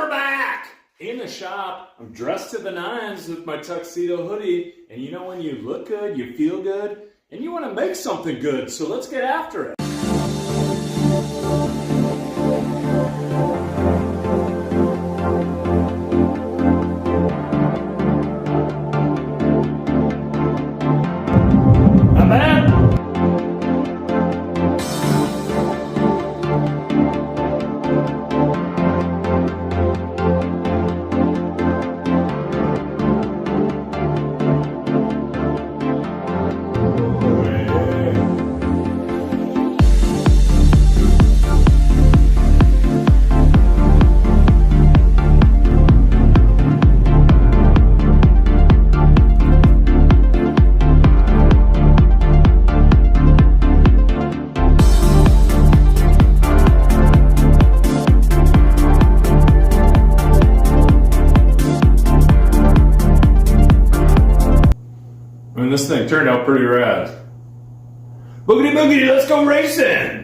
we're back in the shop. I'm dressed to the nines with my tuxedo hoodie. And you know when you look good, you feel good, and you want to make something good. So let's get after it. I'm back. I mean, this thing turned out pretty rad. Boogity boogity, let's go racing!